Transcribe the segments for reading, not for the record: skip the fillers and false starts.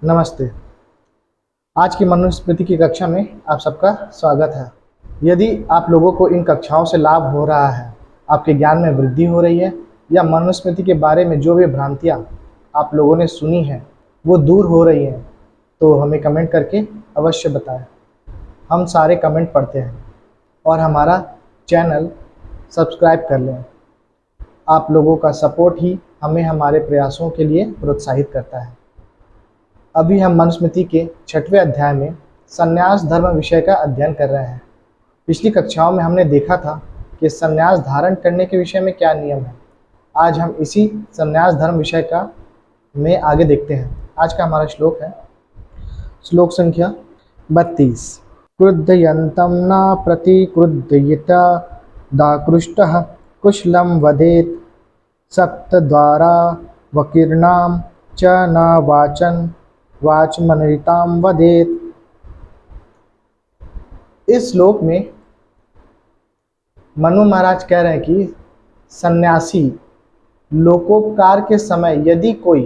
नमस्ते। आज की मनुस्मृति की कक्षा में आप सबका स्वागत है। यदि आप लोगों को इन कक्षाओं से लाभ हो रहा है, आपके ज्ञान में वृद्धि हो रही है, या मनुस्मृति के बारे में जो भी भ्रांतियाँ आप लोगों ने सुनी हैं वो दूर हो रही हैं, तो हमें कमेंट करके अवश्य बताएं। हम सारे कमेंट पढ़ते हैं और हमारा चैनल सब्सक्राइब कर लें। आप लोगों का सपोर्ट ही हमें हमारे प्रयासों के लिए प्रोत्साहित करता है। अभी हम मनुस्मृति के 6वें अध्याय में संन्यास धर्म विषय का अध्ययन कर रहे हैं। पिछली कक्षाओं में हमने देखा था कि संन्यास धारण करने के विषय में क्या नियम है। आज हम इसी संन्यास धर्म विषय का में आगे देखते हैं। आज का हमारा श्लोक है श्लोक संख्या 32। क्रुद्धयन्तं न प्रतिक्रुद्धयेत दाकृष्टः कुशलं वदेत् सप्तद्वारा वकीर्णां च न वाचन वाचमनृतां वदेत्। इस श्लोक में मनु महाराज कह रहे हैं कि सन्यासी लोकोपकार के समय यदि कोई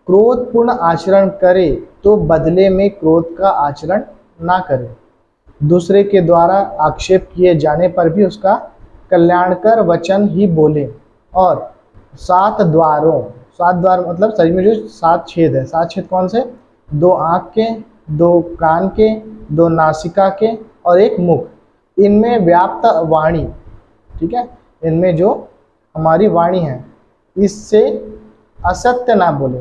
क्रोधपूर्ण आचरण करे तो बदले में क्रोध का आचरण ना करे। दूसरे के द्वारा आक्षेप किए जाने पर भी उसका कल्याणकर वचन ही बोले। और 7 द्वार मतलब शरीर में जो 7 छेद है। 7 छेद कौन से? 2 आँख के, 2 कान के, 2 नासिका के और 1 मुख। इनमें व्याप्त वाणी, ठीक है, इनमें जो हमारी वाणी है इससे असत्य ना बोले,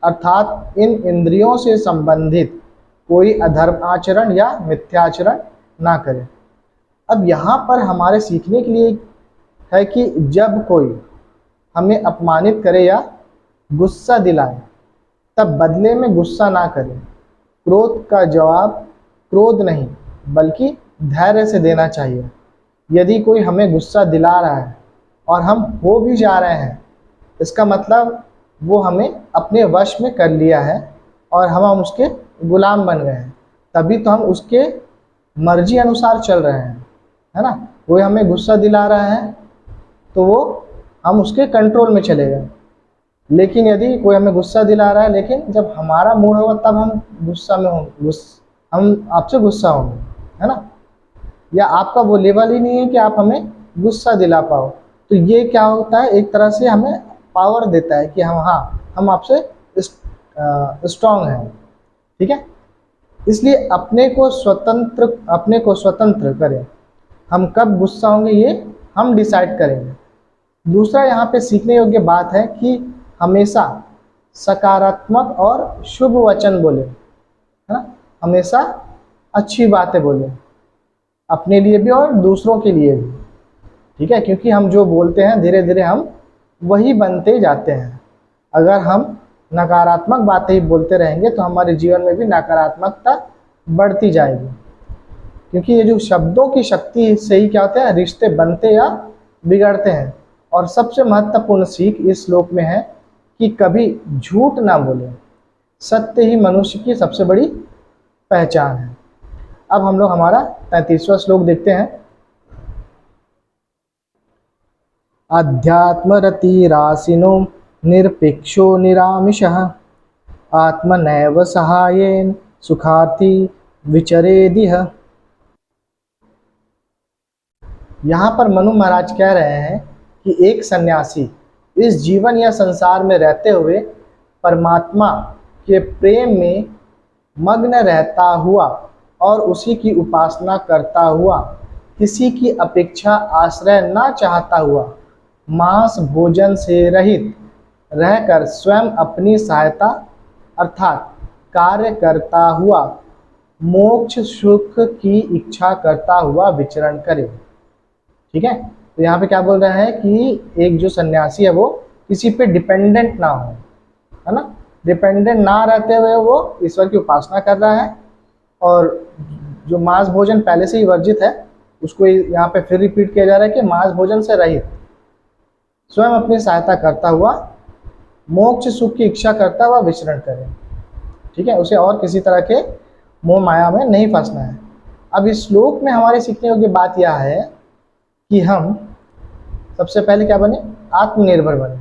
अर्थात इन इंद्रियों से संबंधित कोई अधर्म आचरण या मिथ्याचरण ना करे। अब यहाँ पर हमारे सीखने के लिए है कि जब कोई हमें अपमानित करे या गुस्सा दिलाए तब बदले में गुस्सा ना करें। क्रोध का जवाब क्रोध नहीं बल्कि धैर्य से देना चाहिए। यदि कोई हमें गुस्सा दिला रहा है और हम हो भी जा रहे हैं, इसका मतलब वो हमें अपने वश में कर लिया है और हम उसके गुलाम बन गए हैं। तभी तो हम उसके मर्जी अनुसार चल रहे हैं, है ना। कोई हमें गुस्सा दिला रहा है तो वो हम उसके कंट्रोल में चले गए। लेकिन यदि कोई हमें गुस्सा दिला रहा है, लेकिन जब हमारा मूड होगा तब हम गुस्सा में होंगे, हम आपसे गुस्सा होंगे, है ना। या आपका वो लेवल ही नहीं है कि आप हमें गुस्सा दिला पाओ, तो ये क्या होता है, एक तरह से हमें पावर देता है कि हम आपसे स्ट्रांग हैं, ठीक है। इसलिए अपने को स्वतंत्र करें। हम कब गुस्सा होंगे ये हम डिसाइड करेंगे। दूसरा यहाँ पे सीखने योग्य बात है कि हमेशा सकारात्मक और शुभ वचन बोले, है ना। हमेशा अच्छी बातें बोले, अपने लिए भी और दूसरों के लिए भी, ठीक है। क्योंकि हम जो बोलते हैं धीरे धीरे हम वही बनते जाते हैं। अगर हम नकारात्मक बातें ही बोलते रहेंगे तो हमारे जीवन में भी नकारात्मकता बढ़ती जाएगी। क्योंकि ये जो शब्दों की शक्ति से ही क्या होता है, रिश्ते बनते या बिगड़ते हैं। और सबसे महत्वपूर्ण सीख इस श्लोक में है कि कभी झूठ ना बोले। सत्य ही मनुष्य की सबसे बड़ी पहचान है। अब हम लोग हमारा 33वां श्लोक देखते हैं। अध्यात्मरतिरासिनो निरपेक्षो निरामिषः आत्मनैव सहायेन सुखार्थी विचरेदिह। यहाँ पर मनु महाराज कह रहे हैं कि एक सन्यासी इस जीवन या संसार में रहते हुए परमात्मा के प्रेम में मग्न रहता हुआ और उसी की उपासना करता हुआ, किसी की अपेक्षा आश्रय न चाहता हुआ, मांस भोजन से रहित रहकर स्वयं अपनी सहायता अर्थात कार्य करता हुआ मोक्ष सुख की इच्छा करता हुआ विचरण करे, ठीक है। तो यहाँ पे क्या बोल रहे हैं कि एक जो सन्यासी है वो किसी पे डिपेंडेंट ना हो, है ना। डिपेंडेंट ना रहते हुए वो ईश्वर की उपासना कर रहा है और जो मांस भोजन पहले से ही वर्जित है उसको यहाँ पे फिर रिपीट किया जा रहा है कि मांस भोजन से रहित, स्वयं अपनी सहायता करता हुआ, मोक्ष सुख की इच्छा करता हुआ विचरण करे, ठीक है। उसे और किसी तरह के मोह माया में नहीं फंसना है। अब इस श्लोक में हमारे सीखने योग्य बात यह है कि हम सबसे पहले क्या बने? आत्मनिर्भर बने,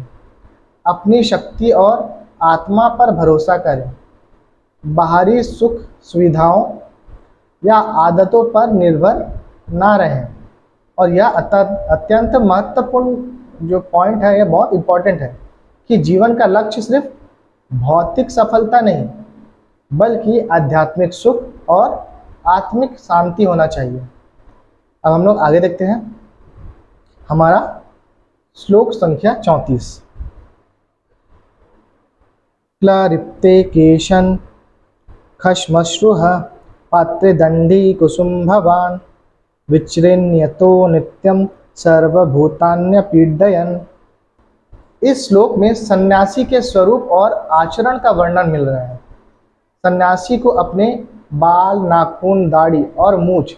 अपनी शक्ति और आत्मा पर भरोसा करें, बाहरी सुख सुविधाओं या आदतों पर निर्भर ना रहें। और यह अत्यंत महत्वपूर्ण जो पॉइंट है, यह बहुत इम्पोर्टेंट है कि जीवन का लक्ष्य सिर्फ भौतिक सफलता नहीं बल्कि आध्यात्मिक सुख और आत्मिक शांति होना चाहिए। अब हम लोग आगे देखते हैं हमारा श्लोक संख्या 34। क्लरिप्ते केशन खश्मश्रुः पात्रेदण्डी कुसुम्भवान् विचृण्यतो नित्यं सर्वभूतान्यपीडयन्। इस श्लोक में सन्यासी के स्वरूप और आचरण का वर्णन मिल रहा है। सन्यासी को अपने बाल, नाखून, दाढ़ी और मूछ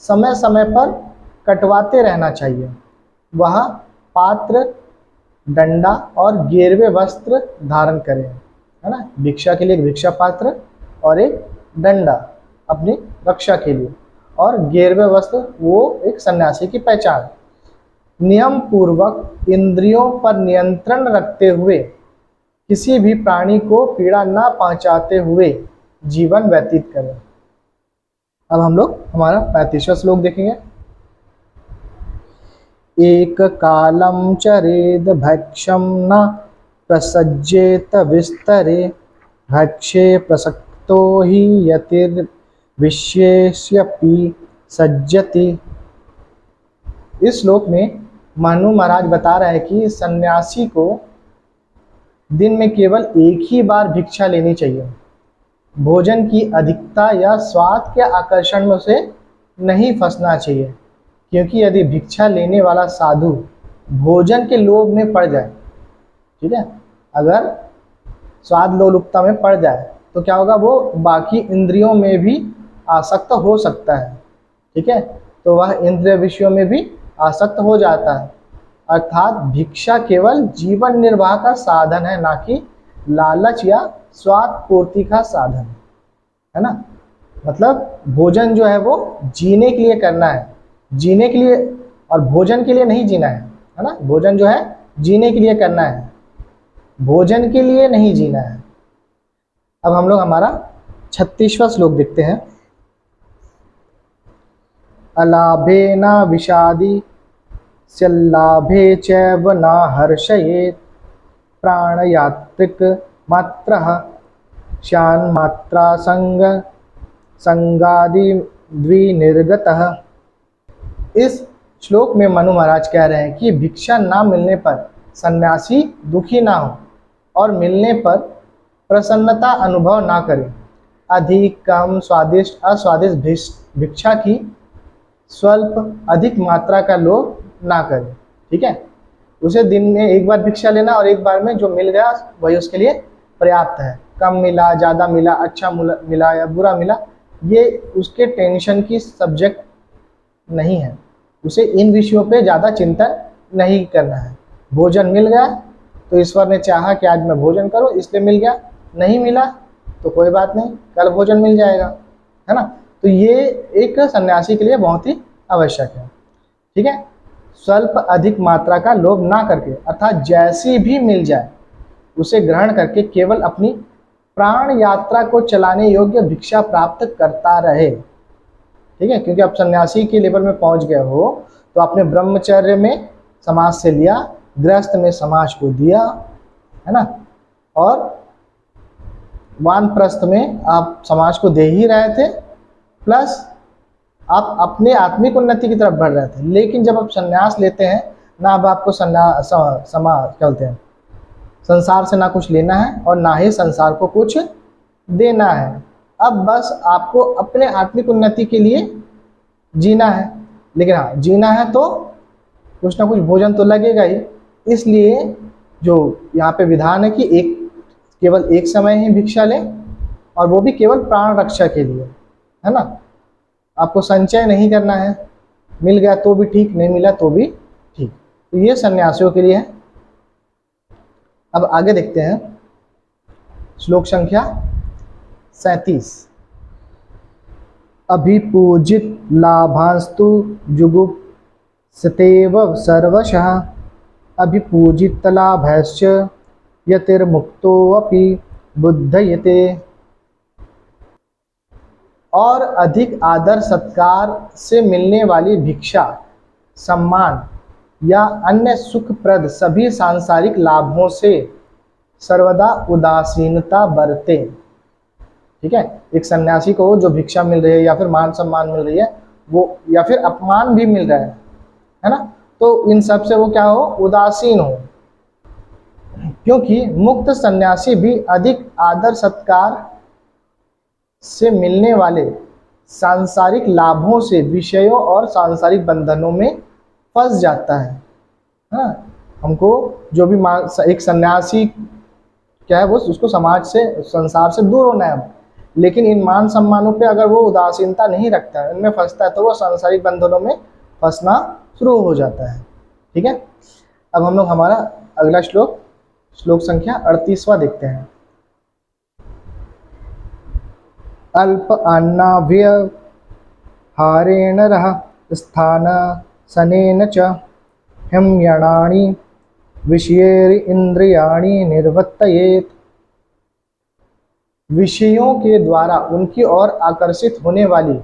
समय समय पर कटवाते रहना चाहिए। वह पात्र, डंडा और गेरवे वस्त्र धारण करें, है ना। भिक्षा के लिए एक भिक्षा पात्र और एक डंडा अपनी रक्षा के लिए, और गेरवे वस्त्र वो एक सन्यासी की पहचान। नियम पूर्वक इंद्रियों पर नियंत्रण रखते हुए किसी भी प्राणी को पीड़ा न पहुंचाते हुए जीवन व्यतीत करें। अब हम लोग हमारा 35वां श्लोक देखेंगे। एक कालम चरेद भक्षम न प्रसज्जेत विस्तरे भक्षे प्रसक्तो ही यतिर्विशेष्यपि सज्जति। इस श्लोक में मनु महाराज बता रहे हैं कि सन्यासी को दिन में केवल एक ही बार भिक्षा लेनी चाहिए। भोजन की अधिकता या स्वाद के आकर्षण में से नहीं फंसना चाहिए, क्योंकि यदि भिक्षा लेने वाला साधु भोजन के लोभ में पड़ जाए, ठीक है, अगर स्वाद लोलुपता में पड़ जाए तो क्या होगा, वो बाकी इंद्रियों में भी आसक्त हो सकता है, ठीक है। तो वह इंद्रिय विषयों में भी आसक्त हो जाता है। अर्थात भिक्षा केवल जीवन निर्वाह का साधन है, ना कि लालच या स्वाद पूर्ति का साधन, है ना। मतलब भोजन जो है वो जीने के लिए करना है, जीने के लिए, और भोजन के लिए नहीं जीना है ना। भोजन जो है जीने के लिए करना है, भोजन के लिए नहीं जीना है। अब हम लोग हमारा 36वां श्लोक देखते हैं। अलाभे न विषादी स्यल्लाभे चैव न हर्षयेत् प्राणयात्रिक मात्रः श्यान मात्रा संगादि द्विनिर्गतः। इस श्लोक में मनु महाराज कह रहे हैं कि भिक्षा ना मिलने पर सन्यासी दुखी ना हो और मिलने पर प्रसन्नता अनुभव ना करे। अधिक, कम, स्वादिष्ट, अस्वादिष्ट भिक्षा की स्वल्प अधिक मात्रा का लोभ ना करे, ठीक है। उसे दिन में एक बार भिक्षा लेना और एक बार में जो मिल गया वही उसके लिए पर्याप्त है। कम मिला, ज़्यादा मिला, अच्छा मिला या बुरा मिला, ये उसके टेंशन की सब्जेक्ट नहीं है। उसे इन विषयों पे ज़्यादा चिंतन नहीं करना है। भोजन मिल गया तो ईश्वर ने चाहा कि आज मैं भोजन करूं इसलिए मिल गया, नहीं मिला तो कोई बात नहीं, कल भोजन मिल जाएगा, है ना। तो ये एक सन्यासी के लिए बहुत ही आवश्यक है, ठीक है। स्वल्प अधिक मात्रा का लोभ ना करके, अर्थात जैसी भी मिल जाए उसे ग्रहण करके केवल अपनी प्राण यात्रा को चलाने योग्य भिक्षा प्राप्त करता रहे, ठीक है। क्योंकि अब सन्यासी के लेवल में पहुंच गए हो तो आपने ब्रह्मचर्य में समाज से लिया, गृहस्थ में समाज को दिया, है ना, और वानप्रस्थ में आप समाज को दे ही रहे थे, प्लस आप अपने आत्मिक उन्नति की तरफ बढ़ रहे थे। लेकिन जब आप संन्यास लेते हैं ना, अब आपको क्या बोलते हैं, संसार से ना कुछ लेना है और ना ही संसार को कुछ देना है। अब बस आपको अपने आत्मिक उन्नति के लिए जीना है। लेकिन हाँ, जीना है तो कुछ ना कुछ भोजन तो लगेगा ही। इसलिए जो यहाँ पे विधान है कि केवल एक समय ही भिक्षा लें, और वो भी केवल प्राण रक्षा के लिए, है ना। आपको संचय नहीं करना है, मिल गया तो भी ठीक, नहीं मिला तो भी ठीक। तो ये सन्यासियों के लिए है। अब आगे देखते हैं श्लोक संख्या 37। अभिपूजित लाभांस्तु जुगुप्सतेव सर्वशः अभिपूजितलाभश्च यतिर्मुक्तोऽपि बुद्धयते। और अधिक आदर सत्कार से मिलने वाली भिक्षा, सम्मान या अन्य सुखप्रद सभी सांसारिक लाभों से सर्वदा उदासीनता बरते। ठीक है, एक सन्यासी को जो भिक्षा मिल रही है या फिर मान सम्मान मिल रही है वो, या फिर अपमान भी मिल रहा है ना, तो इन सब से वो क्या हो, उदासीन हो। क्योंकि मुक्त सन्यासी भी अधिक आदर सत्कार से मिलने वाले सांसारिक लाभों से विषयों और सांसारिक बंधनों में फंस जाता है ना। हमको जो भी एक सन्यासी क्या है, वो उसको समाज से, संसार से दूर होना है, लेकिन इन मान सम्मानों पे अगर वो उदासीनता नहीं रखता है, इनमें फंसता है, तो वो सांसारिक बंधनों में फंसना शुरू हो जाता है। ठीक है, अब हम लोग हमारा अगला श्लोक, श्लोक संख्या 38वां देखते हैं। अल्प अन्नाव्यहारेण रह स्थान सनेन च हिम्यणानि विषयेन्द्रियाणि निर्वर्तयेत्। विषयों के द्वारा उनकी ओर आकर्षित होने वाली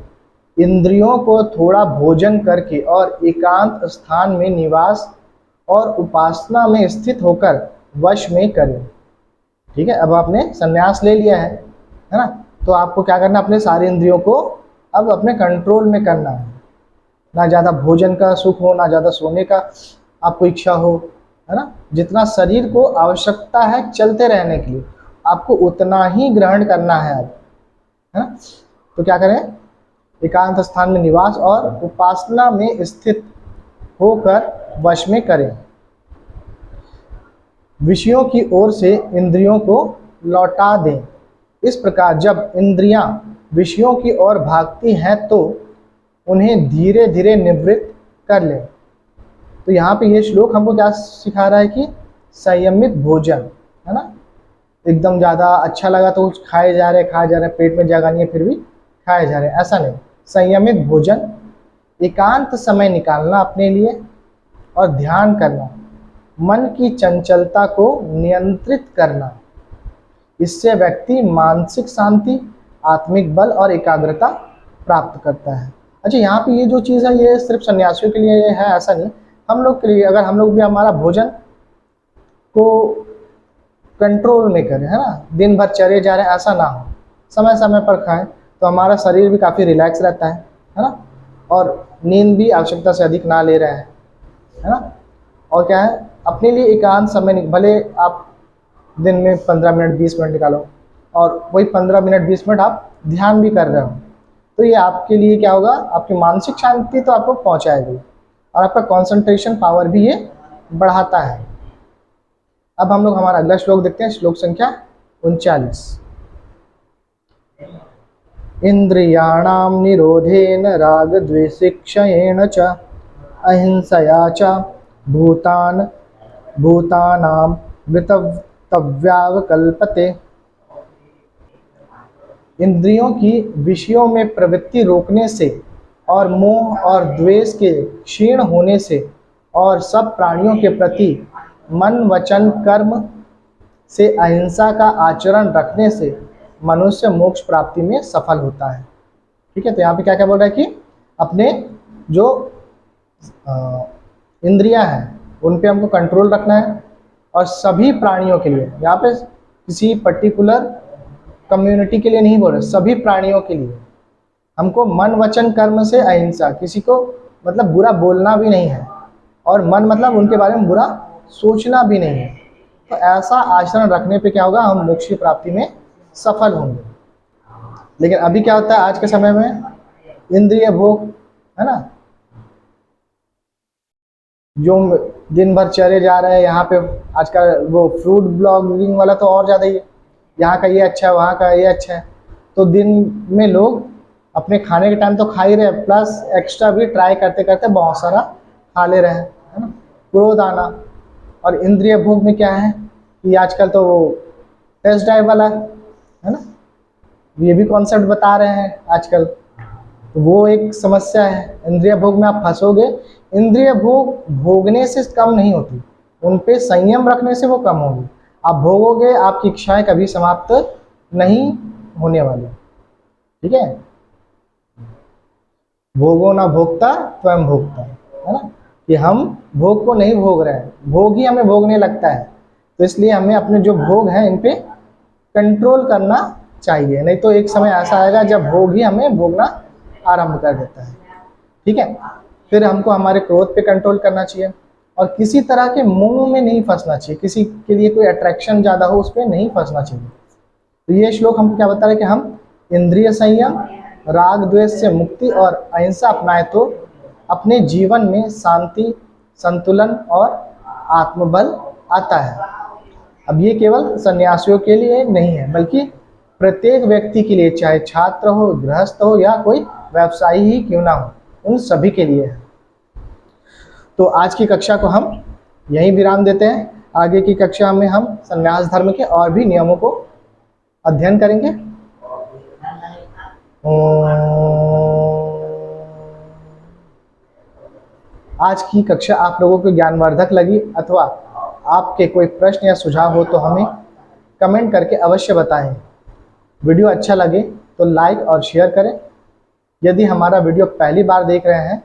इंद्रियों को थोड़ा भोजन करके और एकांत स्थान में निवास और उपासना में स्थित होकर वश में करें। ठीक है, अब आपने संन्यास ले लिया है ना, तो आपको क्या करना, अपने सारे इंद्रियों को अब अपने कंट्रोल में करना है। ना ज़्यादा भोजन का सुख हो, ना ज़्यादा सोने का आपको इच्छा हो, है ना। जितना शरीर को आवश्यकता है चलते रहने के लिए, आपको उतना ही ग्रहण करना है अब, है ना। तो क्या करें, एकांत स्थान में निवास और उपासना में स्थित होकर वश में करें। विषयों की ओर से इंद्रियों को लौटा दें। इस प्रकार जब इंद्रियां विषयों की ओर भागती हैं तो उन्हें धीरे धीरे निवृत्त कर लें। तो यहाँ पे ये श्लोक हमको क्या सिखा रहा है कि संयमित भोजन, है ना। एकदम ज़्यादा अच्छा लगा तो कुछ खाए जा रहे, पेट में जगह नहीं है फिर भी खाए जा रहे, ऐसा नहीं। संयमित भोजन, एकांत समय निकालना अपने लिए और ध्यान करना, मन की चंचलता को नियंत्रित करना। इससे व्यक्ति मानसिक शांति, आत्मिक बल और एकाग्रता प्राप्त करता है। अच्छा, यहाँ पे ये जो चीज़ है ये सिर्फ सन्यासियों के लिए है ऐसा नहीं, हम लोग के लिए, अगर हम लोग भी हमारा भोजन को कंट्रोल में करें, है ना, दिन भर चले जा रहे हैं ऐसा ना हो, समय समय पर खाएं, तो हमारा शरीर भी काफ़ी रिलैक्स रहता है ना, और नींद भी आवश्यकता से अधिक ना ले रहे हैं, है ना। और क्या है, अपने लिए एकांत समय, भले आप दिन में 15 मिनट 20 मिनट निकालो और वही 15 मिनट 20 मिनट आप ध्यान भी कर रहे हो, तो ये आपके लिए क्या होगा, आपकी मानसिक शांति तो आपको पहुंचाएगी और आपका कंसंट्रेशन पावर भी ये बढ़ाता है। अब हम लोग हमारा अगला श्लोक देखते हैं, श्लोक संख्या 39। इंद्रियाणाम निरोधेन राग द्वेषिक्षयेण च अहिंसया च भूतानां मृतव्यावकल्पते। इंद्रियों की विषयों में प्रवृत्ति रोकने से और मोह और द्वेष के क्षीण होने से और सब प्राणियों के प्रति मन वचन कर्म से अहिंसा का आचरण रखने से मनुष्य मोक्ष प्राप्ति में सफल होता है। ठीक है, तो यहाँ पे क्या क्या बोल रहा है कि अपने जो इंद्रियां हैं उन पे हमको कंट्रोल रखना है, और सभी प्राणियों के लिए, यहाँ पे किसी पर्टिकुलर कम्युनिटी के लिए नहीं बोल रहे, सभी प्राणियों के लिए हमको मन वचन कर्म से अहिंसा, किसी को मतलब बुरा बोलना भी नहीं है, और मन मतलब उनके बारे में बुरा सोचना भी नहीं है। तो ऐसा आचरण रखने पे क्या होगा, हम मोक्ष की प्राप्ति में सफल होंगे। लेकिन अभी क्या होता है आज के समय में, इंद्रिय भोग, है ना, जो दिन भर चले जा रहे हैं। यहाँ पे आजकल वो फ्रूट ब्लॉगिंग वाला तो और ज़्यादा ही है, यहाँ का ये अच्छा है, वहाँ का ये अच्छा है, तो दिन में लोग अपने खाने के टाइम तो खा ही रहे, प्लस एक्स्ट्रा भी ट्राई करते करते बहुत सारा खा ले रहे हैं, है ना, क्रोध आना। और इंद्रिय भोग में क्या है कि आजकल तो वो टेस्ट ड्राइव वाला है ना, ये भी कॉन्सेप्ट बता रहे हैं आजकल, तो वो एक समस्या है। इंद्रिय भोग में आप फंसोगे, इंद्रिय भोग भोगने से कम नहीं होती, उन पे संयम रखने से वो कम होगी। आप भोगोगे, आपकी इच्छाएं कभी समाप्त नहीं होने वाली। ठीक है, भोगो ना भोगता स्वयं भोगता, है ना, कि हम भोग को नहीं भोग रहे हैं, भोग ही हमें भोगने लगता है। तो इसलिए हमें अपने जो भोग हैं इन पे कंट्रोल करना चाहिए, नहीं तो एक समय ऐसा आएगा जब भोग ही हमें भोगना आरंभ कर देता है। ठीक है, फिर हमको हमारे क्रोध पे कंट्रोल करना चाहिए और किसी तरह के मोह में नहीं फंसना चाहिए, किसी के लिए कोई अट्रैक्शन ज़्यादा हो उस पर नहीं फंसना चाहिए। तो ये श्लोक हमको क्या बता रहा है कि हम इंद्रिय संयम, राग द्वेष से मुक्ति और अहिंसा अपनाए तो अपने जीवन में शांति, संतुलन और आत्मबल आता है। अब ये केवल सन्यासियों के लिए नहीं है, बल्कि प्रत्येक व्यक्ति के लिए, चाहे छात्र हो, गृहस्थ हो या कोई व्यवसायी ही क्यों ना हो, उन सभी के लिए है। तो आज की कक्षा को हम यहीं विराम देते हैं। आगे की कक्षा में हम संन्यास धर्म के और भी नियमों को अध्ययन करेंगे। आज की कक्षा आप लोगों को ज्ञानवर्धक लगी अथवा आपके कोई प्रश्न या सुझाव हो तो हमें कमेंट करके अवश्य बताएं। वीडियो अच्छा लगे तो लाइक और शेयर करें। यदि हमारा वीडियो पहली बार देख रहे हैं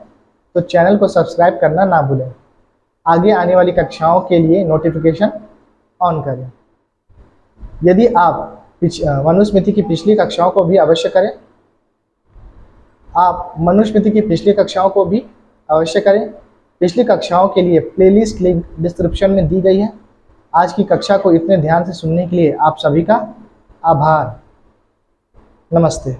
तो चैनल को सब्सक्राइब करना ना भूलें। आगे आने वाली कक्षाओं के लिए नोटिफिकेशन ऑन करें। यदि आप मनुस्मृति की पिछली कक्षाओं को भी अवश्य करें, आप मनुस्मृति की पिछली कक्षाओं को भी अवश्य करें। पिछली कक्षाओं के लिए प्लेलिस्ट लिंक डिस्क्रिप्शन में दी गई है। आज की कक्षा को इतने ध्यान से सुनने के लिए आप सभी का आभार। नमस्ते।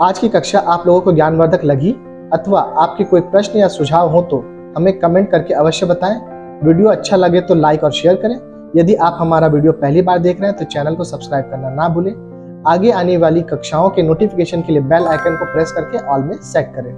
आज की कक्षा आप लोगों को ज्ञानवर्धक लगी अथवा आपके कोई प्रश्न या सुझाव हो तो हमें कमेंट करके अवश्य बताएं। वीडियो अच्छा लगे तो लाइक और शेयर करें। यदि आप हमारा वीडियो पहली बार देख रहे हैं तो चैनल को सब्सक्राइब करना ना भूलें। आगे आने वाली कक्षाओं के नोटिफिकेशन के लिए बेल आइकन को प्रेस करके ऑल में सेट करें।